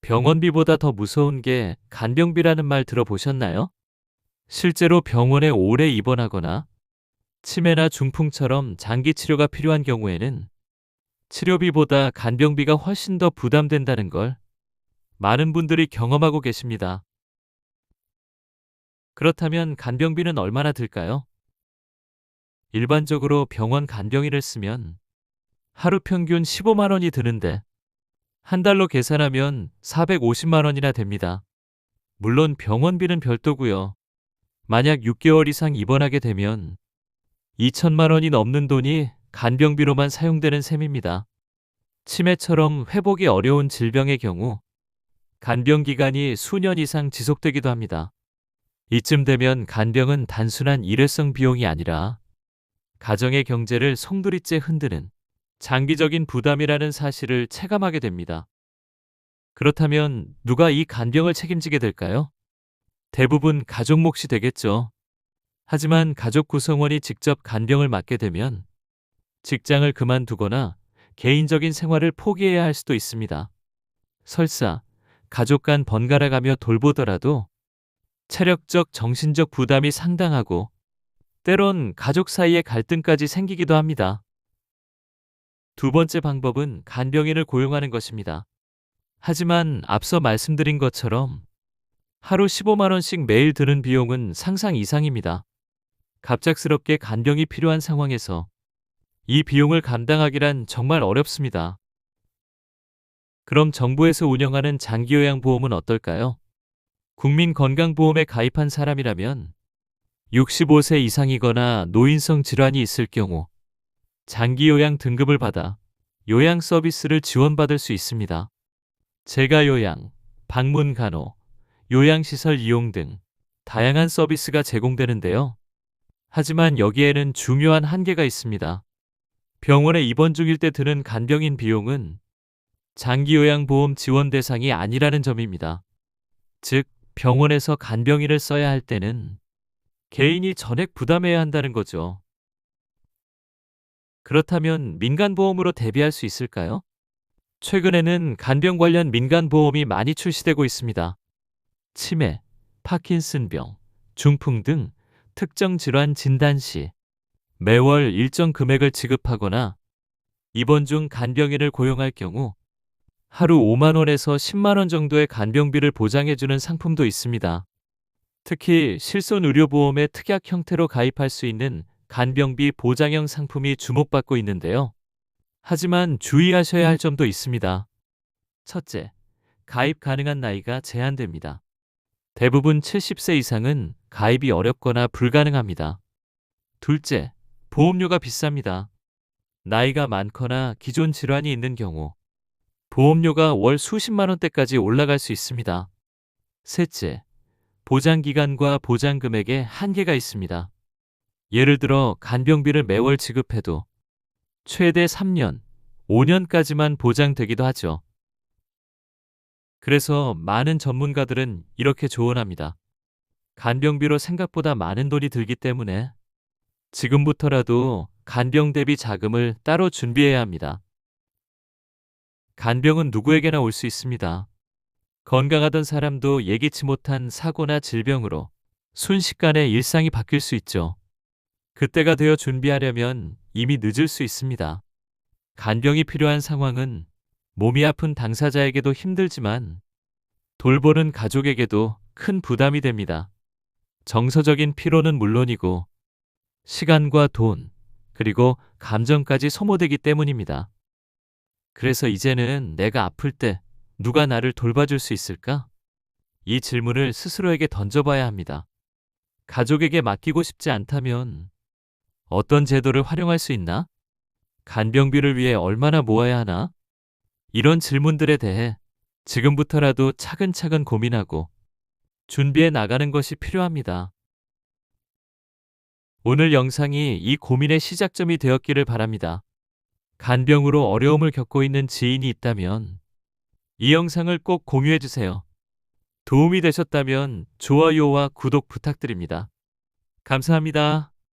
병원비보다 더 무서운 게 간병비라는 말 들어보셨나요? 실제로 병원에 오래 입원하거나 치매나 중풍처럼 장기 치료가 필요한 경우에는 치료비보다 간병비가 훨씬 더 부담된다는 걸 많은 분들이 경험하고 계십니다. 그렇다면 간병비는 얼마나 들까요? 일반적으로 병원 간병인을 쓰면 하루 평균 15만 원이 드는데 한 달로 계산하면 450만 원이나 됩니다. 물론 병원비는 별도고요. 만약 6개월 이상 입원하게 되면 2천만 원이 넘는 돈이 간병비로만 사용되는 셈입니다. 치매처럼 회복이 어려운 질병의 경우 간병 기간이 수년 이상 지속되기도 합니다. 이쯤 되면 간병은 단순한 일회성 비용이 아니라 가정의 경제를 송두리째 흔드는 장기적인 부담이라는 사실을 체감하게 됩니다. 그렇다면 누가 이 간병을 책임지게 될까요? 대부분 가족 몫이 되겠죠. 하지만 가족 구성원이 직접 간병을 맡게 되면 직장을 그만두거나 개인적인 생활을 포기해야 할 수도 있습니다. 설사 가족 간 번갈아가며 돌보더라도 체력적, 정신적 부담이 상당하고 때론 가족 사이에 갈등까지 생기기도 합니다. 두 번째 방법은 간병인을 고용하는 것입니다. 하지만 앞서 말씀드린 것처럼 하루 15만 원씩 매일 드는 비용은 상상 이상입니다. 갑작스럽게 간병이 필요한 상황에서 이 비용을 감당하기란 정말 어렵습니다. 그럼 정부에서 운영하는 장기요양보험은 어떨까요? 국민건강보험에 가입한 사람이라면 65세 이상이거나 노인성 질환이 있을 경우 장기요양 등급을 받아 요양 서비스를 지원받을 수 있습니다. 재가요양, 방문간호, 요양시설 이용 등 다양한 서비스가 제공되는데요. 하지만 여기에는 중요한 한계가 있습니다. 병원에 입원 중일 때 드는 간병인 비용은 장기요양보험 지원 대상이 아니라는 점입니다. 즉, 병원에서 간병인을 써야 할 때는 개인이 전액 부담해야 한다는 거죠. 그렇다면 민간보험으로 대비할 수 있을까요? 최근에는 간병 관련 민간보험이 많이 출시되고 있습니다. 치매, 파킨슨병, 중풍 등 특정 질환 진단 시 매월 일정 금액을 지급하거나 입원 중 간병인을 고용할 경우 하루 5만 원에서 10만 원 정도의 간병비를 보장해주는 상품도 있습니다. 특히 실손의료보험의 특약 형태로 가입할 수 있는 간병비 보장형 상품이 주목받고 있는데요. 하지만 주의하셔야 할 점도 있습니다. 첫째, 가입 가능한 나이가 제한됩니다. 대부분 70세 이상은 가입이 어렵거나 불가능합니다. 둘째, 보험료가 비쌉니다. 나이가 많거나 기존 질환이 있는 경우 보험료가 월 수십만 원대까지 올라갈 수 있습니다. 셋째, 보장 기간과 보장 금액에 한계가 있습니다. 예를 들어 간병비를 매월 지급해도 최대 3년, 5년까지만 보장되기도 하죠. 그래서 많은 전문가들은 이렇게 조언합니다. 간병비로 생각보다 많은 돈이 들기 때문에 지금부터라도 간병 대비 자금을 따로 준비해야 합니다. 간병은 누구에게나 올 수 있습니다. 건강하던 사람도 예기치 못한 사고나 질병으로 순식간에 일상이 바뀔 수 있죠. 그때가 되어 준비하려면 이미 늦을 수 있습니다. 간병이 필요한 상황은 몸이 아픈 당사자에게도 힘들지만 돌보는 가족에게도 큰 부담이 됩니다. 정서적인 피로는 물론이고 시간과 돈, 그리고 감정까지 소모되기 때문입니다. 그래서 이제는 내가 아플 때 누가 나를 돌봐줄 수 있을까? 이 질문을 스스로에게 던져봐야 합니다. 가족에게 맡기고 싶지 않다면 어떤 제도를 활용할 수 있나? 간병비를 위해 얼마나 모아야 하나? 이런 질문들에 대해 지금부터라도 차근차근 고민하고 준비해 나가는 것이 필요합니다. 오늘 영상이 이 고민의 시작점이 되었기를 바랍니다. 간병으로 어려움을 겪고 있는 지인이 있다면 이 영상을 꼭 공유해 주세요. 도움이 되셨다면 좋아요와 구독 부탁드립니다. 감사합니다.